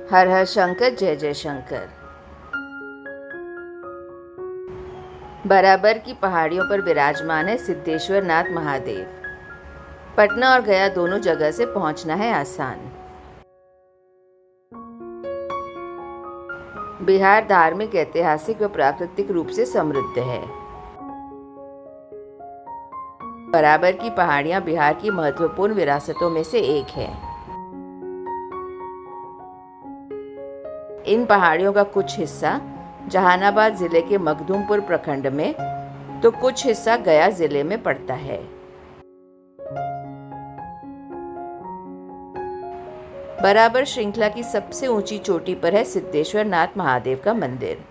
हर हर शंकर, जय जय शंकर। बराबर की पहाड़ियों पर विराजमान है सिद्धेश्वर नाथ महादेव। पटना और गया दोनों जगह से पहुंचना है आसान। बिहार धार्मिक, ऐतिहासिक व प्राकृतिक रूप से समृद्ध है। बराबर की पहाड़ियां बिहार की महत्वपूर्ण विरासतों में से एक है। इन पहाड़ियों का कुछ हिस्सा जहानाबाद जिले के मखदूमपुर प्रखंड में तो कुछ हिस्सा गया जिले में पड़ता है। बराबर श्रृंखला की सबसे ऊंची चोटी पर है सिद्धेश्वर नाथ महादेव का मंदिर।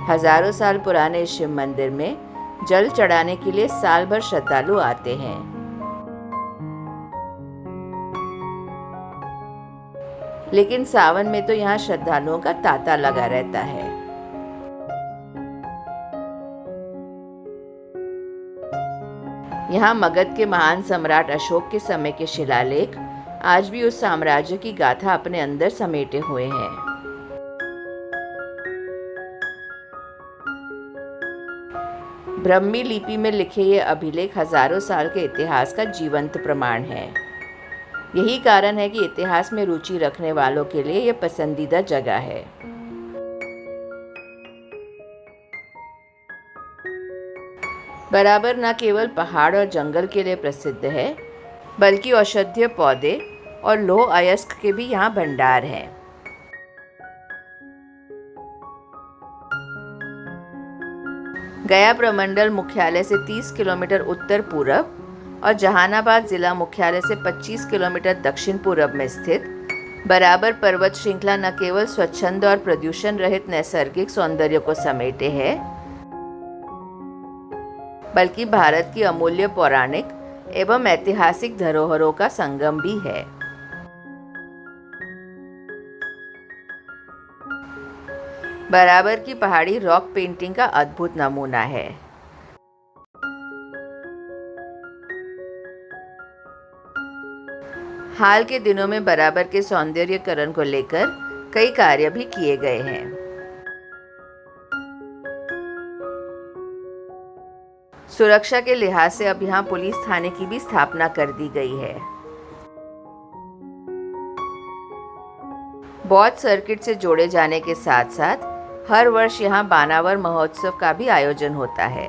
हजारों साल पुराने इस शिव मंदिर में जल चढ़ाने के लिए साल भर श्रद्धालु आते हैं। लेकिन सावन में तो यहाँ श्रद्धालुओं का तांता लगा रहता है। यहाँ मगध के महान सम्राट अशोक के समय के शिलालेख आज भी उस साम्राज्य की गाथा अपने अंदर समेटे हुए हैं। ब्राह्मी लिपि में लिखे ये अभिलेख हजारों साल के इतिहास का जीवंत प्रमाण है। यही कारण है कि इतिहास में रुचि रखने वालों के लिए यह पसंदीदा जगह है। बराबर न केवल पहाड़ और जंगल के लिए प्रसिद्ध है, बल्कि औषधीय पौधे और लौह अयस्क के भी यहाँ भंडार हैं। गया प्रमंडल मुख्यालय से 30 किलोमीटर उत्तर पूरब और जहानाबाद जिला मुख्यालय से 25 किलोमीटर दक्षिण पूरब में स्थित बराबर पर्वत श्रृंखला न केवल स्वच्छंद और प्रदूषण रहित नैसर्गिक सौंदर्य को समेटे है, बल्कि भारत की अमूल्य पौराणिक एवं ऐतिहासिक धरोहरों का संगम भी है। बराबर की पहाड़ी रॉक पेंटिंग का अद्भुत नमूना है। हाल के दिनों में बराबर के सौंदर्यीकरण को लेकर कई कार्य भी किए गए हैं। सुरक्षा के लिहाज से अब यहाँ पुलिस थाने की भी स्थापना कर दी गई है। बौद्ध सर्किट से जोड़े जाने के साथ साथ हर वर्ष यहाँ बानावर महोत्सव का भी आयोजन होता है।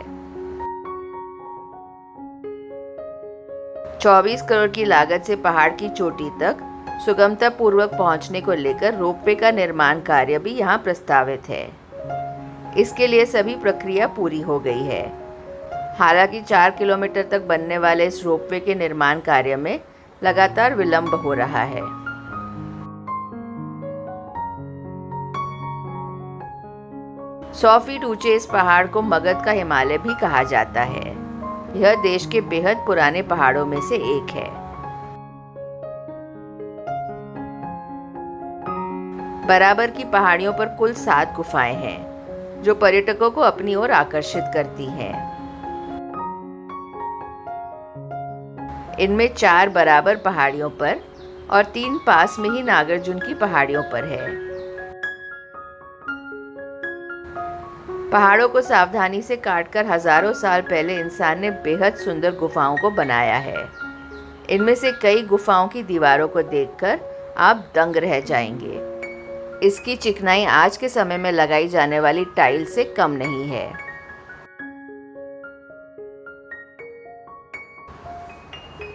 24 करोड़ की लागत से पहाड़ की चोटी तक सुगमता पूर्वक पहुंचने को लेकर रोपवे का निर्माण कार्य भी यहाँ प्रस्तावित है। इसके लिए सभी प्रक्रिया पूरी हो गई है। हालांकि 4 किलोमीटर तक बनने वाले इस रोपवे के निर्माण कार्य में लगातार विलंब हो रहा है। सौ फीट ऊंचे इस पहाड़ को मगध का हिमालय भी कहा जाता है। यह देश के बेहद पुराने पहाड़ों में से एक है। बराबर की पहाड़ियों पर कुल 7 गुफाएं हैं, जो पर्यटकों को अपनी ओर आकर्षित करती हैं। इनमें 4 बराबर पहाड़ियों पर और 3 पास में ही नागार्जुन की पहाड़ियों पर है। पहाड़ों को सावधानी से काटकर हजारों साल पहले इंसान ने बेहद सुंदर गुफाओं को बनाया है। इनमें से कई गुफाओं की दीवारों को देखकर आप दंग रह जाएंगे। इसकी चिकनाई आज के समय में लगाई जाने वाली टाइल से कम नहीं है।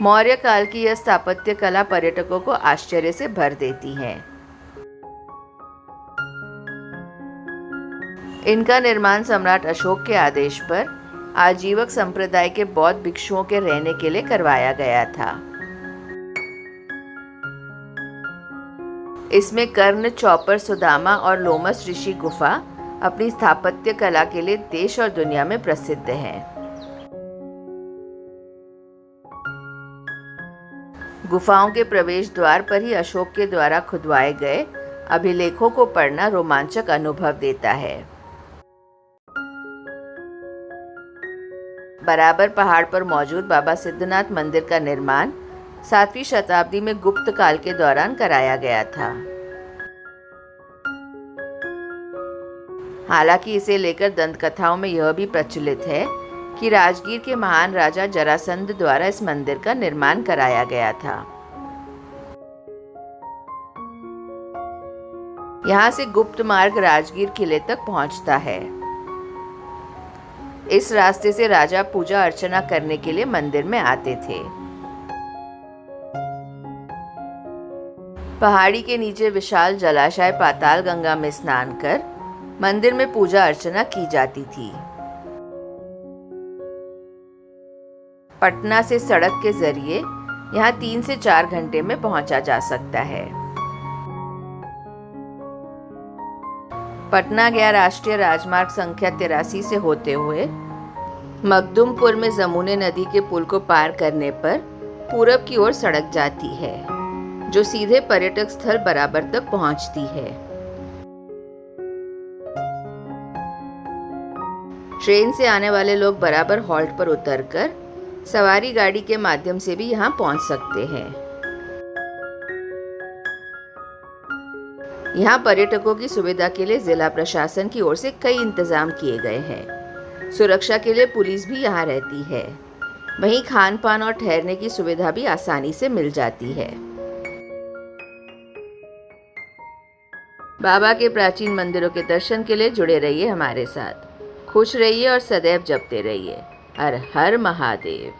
मौर्य काल की यह स्थापत्य कला पर्यटकों को आश्चर्य से भर देती है। इनका निर्माण सम्राट अशोक के आदेश पर आजीवक संप्रदाय के बौद्ध भिक्षुओं के रहने के लिए करवाया गया था। इसमें कर्ण, चौपर, सुदामा और लोमस ऋषि गुफा अपनी स्थापत्य कला के लिए देश और दुनिया में प्रसिद्ध हैं। गुफाओं के प्रवेश द्वार पर ही अशोक के द्वारा खुदवाए गए अभिलेखों को पढ़ना रोमांचक अनुभव देता है। बराबर पहाड़ पर मौजूद बाबा सिद्धनाथ मंदिर का निर्माण 7वीं शताब्दी में गुप्त काल के दौरान कराया गया था। हालांकि इसे लेकर दंत कथाओं में यह भी प्रचलित है कि राजगीर के महान राजा जरासंध द्वारा इस मंदिर का निर्माण कराया गया था। यहाँ से गुप्त मार्ग राजगीर किले तक पहुँचता है। इस रास्ते से राजा पूजा अर्चना करने के लिए मंदिर में आते थे। पहाड़ी के नीचे विशाल जलाशय पाताल गंगा में स्नान कर मंदिर में पूजा अर्चना की जाती थी। पटना से सड़क के जरिए यहाँ 3 से 4 घंटे में पहुंचा जा सकता है। पटना गया राष्ट्रीय राजमार्ग संख्या 83 से होते हुए मखदुमपुर में जमुने नदी के पुल को पार करने पर पूरब की ओर सड़क जाती है, जो सीधे पर्यटक स्थल बराबर तक पहुंचती है। ट्रेन से आने वाले लोग बराबर हॉल्ट पर उतरकर सवारी गाड़ी के माध्यम से भी यहाँ पहुँच सकते हैं। यहाँ पर्यटकों की सुविधा के लिए जिला प्रशासन की ओर से कई इंतजाम किए गए हैं। सुरक्षा के लिए पुलिस भी यहाँ रहती है। वहीं खान पान और ठहरने की सुविधा भी आसानी से मिल जाती है। बाबा के प्राचीन मंदिरों के दर्शन के लिए जुड़े रहिए हमारे साथ। खुश रहिए और सदैव जपते रहिए। हर हर महादेव।